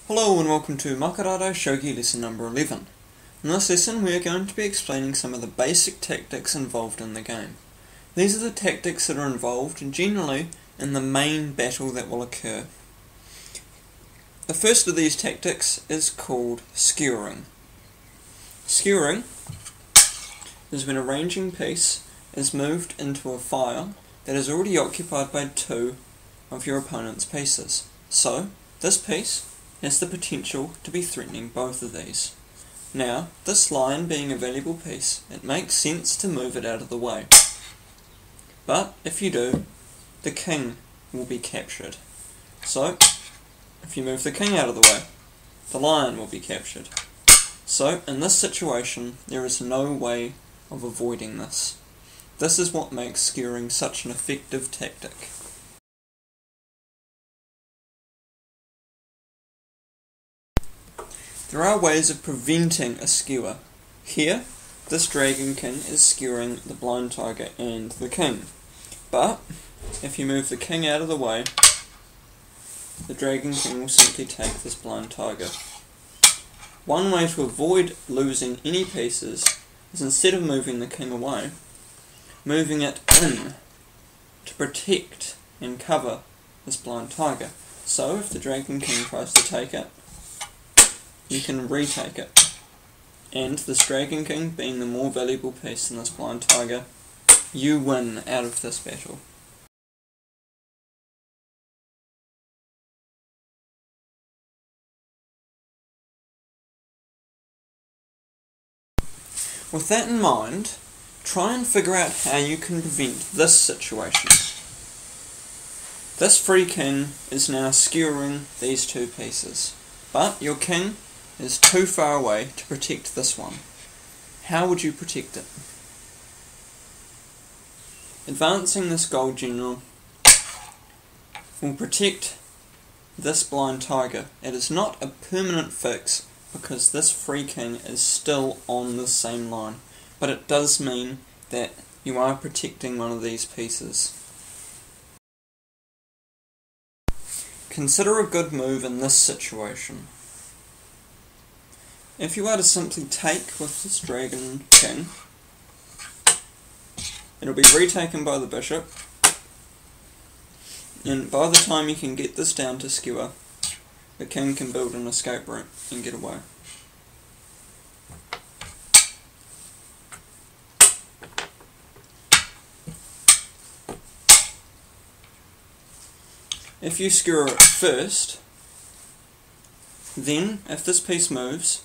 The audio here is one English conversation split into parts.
Hello and welcome to Maka Dai Dai Shogi lesson number 11. In this lesson we are going to be explaining some of the basic tactics involved in the game. These are the tactics that are involved generally in the main battle that will occur. The first of these tactics is called skewering. Skewering is when a ranging piece is moved into a file that is already occupied by two of your opponent's pieces. So, this piece has the potential to be threatening both of these. Now, this lion being a valuable piece, it makes sense to move it out of the way. But, if you do, the king will be captured. So, if you move the king out of the way, the lion will be captured. So, in this situation, there is no way of avoiding this. This is what makes skewering such an effective tactic. There are ways of preventing a skewer. Here, this dragon king is skewering the blind tiger and the king. But, if you move the king out of the way, the dragon king will simply take this blind tiger. One way to avoid losing any pieces is, instead of moving the king away, moving it in to protect and cover this blind tiger. So, if the dragon king tries to take it, you can retake it, and this dragon king being the more valuable piece than this blind tiger, you win out of this battle. With that in mind, try and figure out how you can prevent this situation. This free king is now skewering these two pieces, but your king is too far away to protect this one. How would you protect it? Advancing this gold general will protect this blind tiger. It is not a permanent fix because this free king is still on the same line, but it does mean that you are protecting one of these pieces. Consider a good move in this situation. If you are to simply take with this dragon king, it'll be retaken by the bishop, and by the time you can get this down to skewer, the king can build an escape route and get away. If you skewer it first, then if this piece moves,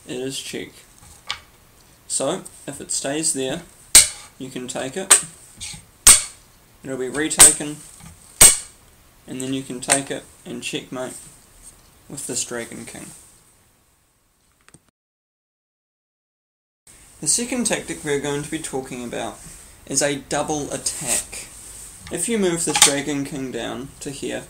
it is check. So, if it stays there, you can take it, it'll be retaken, and then you can take it and checkmate with this dragon king. The second tactic we're going to be talking about is a double attack. If you move this dragon king down to here,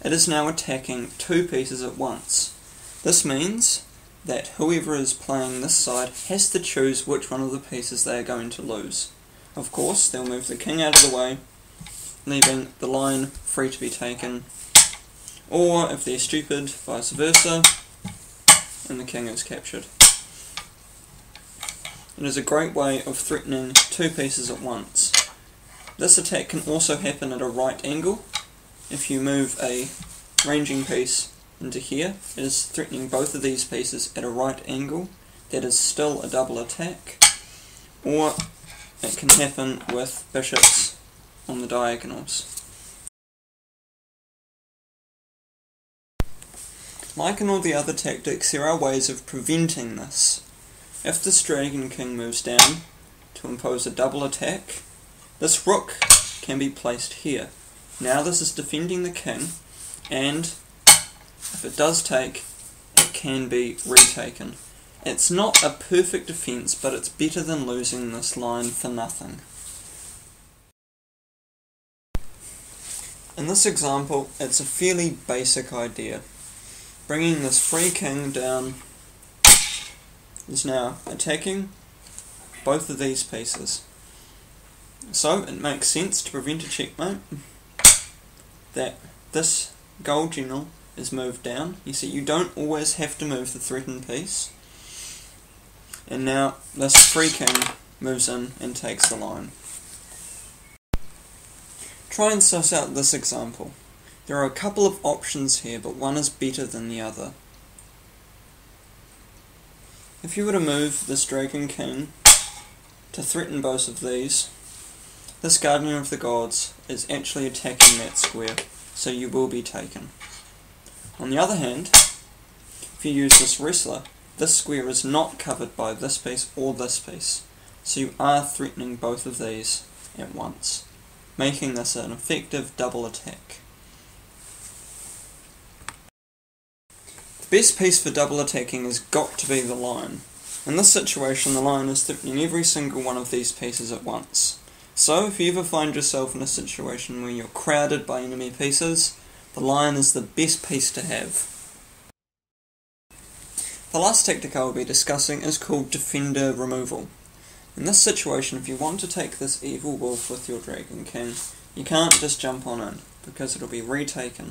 it is now attacking two pieces at once. This means that whoever is playing this side has to choose which one of the pieces they are going to lose. Of course, they'll move the king out of the way, leaving the lion free to be taken, or if they're stupid, vice versa, and the king is captured. It is a great way of threatening two pieces at once. This attack can also happen at a right angle. If you move a ranging piece into here, it is threatening both of these pieces at a right angle. That is still a double attack. Or it can happen with bishops on the diagonals. Like in all the other tactics, there are ways of preventing this. If this dragon king moves down to impose a double attack, this rook can be placed here. Now this is defending the king, and if it does take, it can be retaken. It's not a perfect defense, but it's better than losing this line for nothing. In this example, it's a fairly basic idea. Bringing this free king down is now attacking both of these pieces. So it makes sense to prevent a checkmate that this gold general is moved down. You see, you don't always have to move the threatened piece. And now this free king moves in and takes the line. Try and suss out this example. There are a couple of options here, but one is better than the other. If you were to move this dragon king to threaten both of these, this guardian of the gods is actually attacking that square, so you will be taken. On the other hand, if you use this wrestler, this square is not covered by this piece or this piece, so you are threatening both of these at once, making this an effective double attack. The best piece for double attacking has got to be the lion. In this situation, the lion is threatening every single one of these pieces at once. So if you ever find yourself in a situation where you're crowded by enemy pieces, the lion is the best piece to have. The last tactic I will be discussing is called defender removal. In this situation, if you want to take this evil wolf with your dragon king, you can't just jump on in, because it'll be retaken.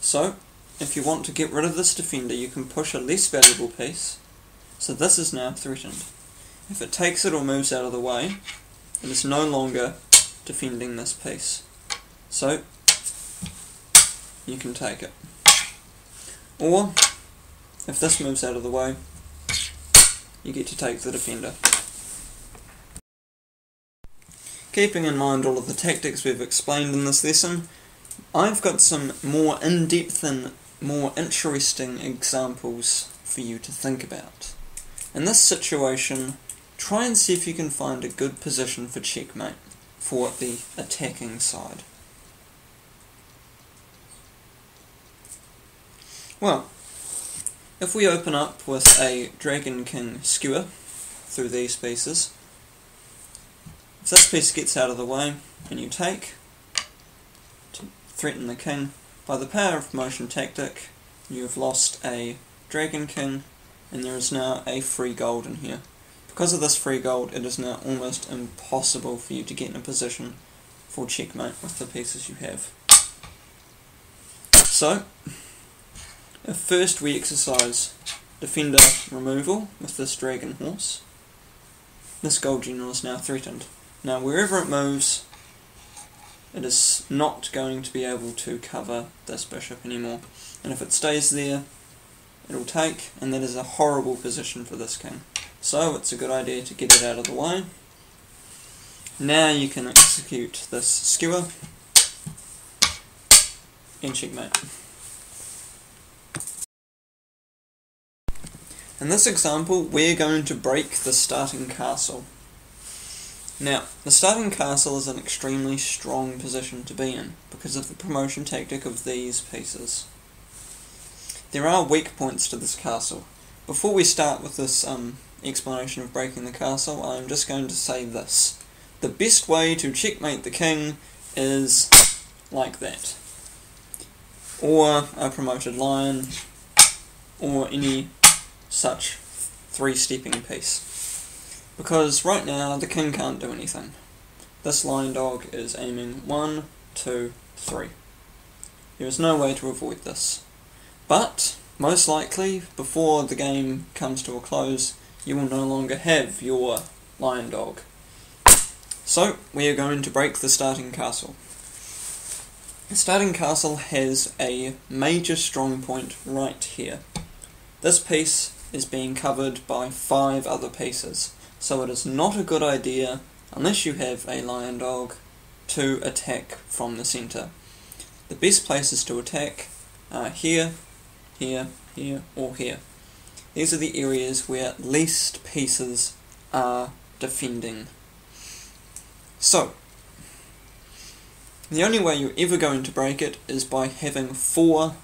So, if you want to get rid of this defender, you can push a less valuable piece, so this is now threatened. If it takes it or moves out of the way, it is no longer defending this piece. So, you can take it. Or, if this moves out of the way, you get to take the defender. Keeping in mind all of the tactics we've explained in this lesson, I've got some more in-depth and more interesting examples for you to think about. In this situation, try and see if you can find a good position for checkmate for the attacking side. Well, if we open up with a dragon king skewer through these pieces, if this piece gets out of the way and you take to threaten the king, by the power of motion tactic, you have lost a dragon king and there is now a free gold in here. Because of this free gold, it is now almost impossible for you to get in a position for checkmate with the pieces you have. So, if first we exercise defender removal with this dragon horse, this gold general is now threatened. Now wherever it moves, it is not going to be able to cover this bishop anymore. And if it stays there, it'll take, and that is a horrible position for this king. So it's a good idea to get it out of the way. Now you can execute this skewer and checkmate. In this example, we're going to break the starting castle. Now, the starting castle is an extremely strong position to be in because of the promotion tactic of these pieces. There are weak points to this castle. Before we start with this explanation of breaking the castle, I'm just going to say this. The best way to checkmate the king is like that. Or a promoted lion, or any such three-stepping piece. Because right now the king can't do anything. This lion dog is aiming 1, 2, 3. There is no way to avoid this. But, most likely, before the game comes to a close, you will no longer have your lion dog. So, we are going to break the starting castle. The starting castle has a major strong point right here. This piece is being covered by 5 other pieces, so it is not a good idea, unless you have a lion dog, to attack from the centre. The best places to attack are here, here, here, or here. These are the areas where least pieces are defending. So, the only way you're ever going to break it is by having 4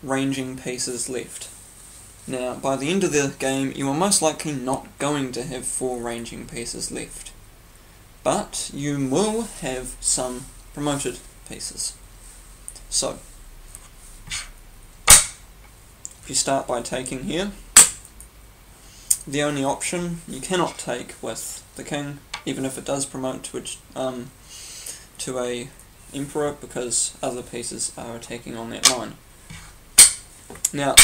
ranging pieces left. Now, by the end of the game, you are most likely not going to have 4 ranging pieces left. But you will have some promoted pieces. So, if you start by taking here, the only option you cannot take with the king, even if it does promote to a Emperor because other pieces are attacking on that line. Now,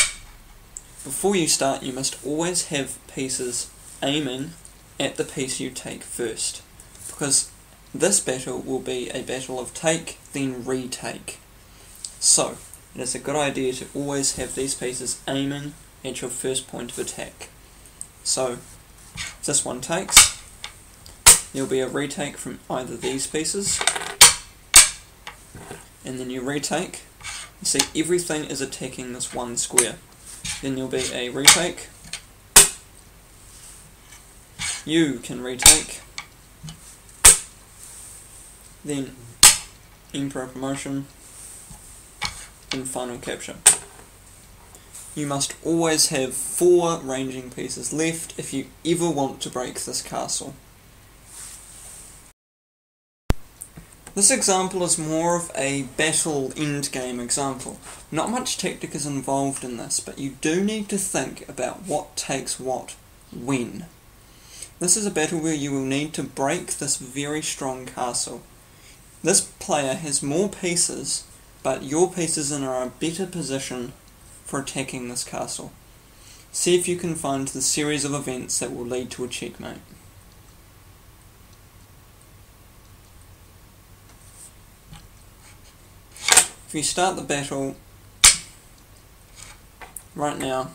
before you start, you must always have pieces aiming at the piece you take first, because this battle will be a battle of take, then retake. So, it is a good idea to always have these pieces aiming at your first point of attack. So, if this one takes, there will be a retake from either these pieces, and then you retake. You see, everything is attacking this one square. Then there'll be a retake. You can retake. Then Emperor promotion. And final capture. You must always have 4 ranging pieces left if you ever want to break this castle. This example is more of a battle endgame example. Not much tactic is involved in this, but you do need to think about what takes what, when. This is a battle where you will need to break this very strong castle. This player has more pieces, but your pieces are in a better position for attacking this castle. See if you can find the series of events that will lead to a checkmate. If you start the battle right now,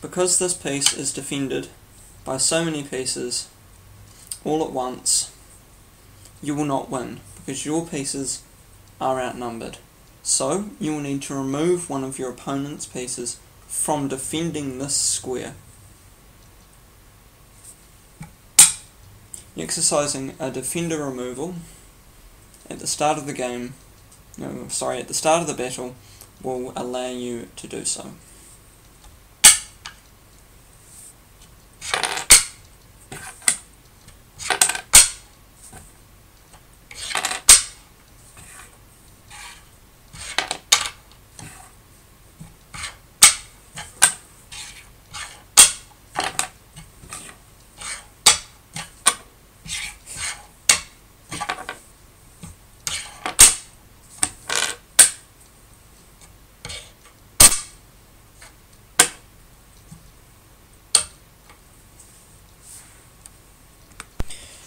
because this piece is defended by so many pieces all at once, you will not win, because your pieces are outnumbered. So, you will need to remove one of your opponent's pieces from defending this square. Exercising a defender removal at the start of the game, at the start of the battle, will allow you to do so.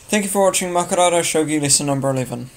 Thank you for watching Maka Dai Dai Shogi lesson number 11.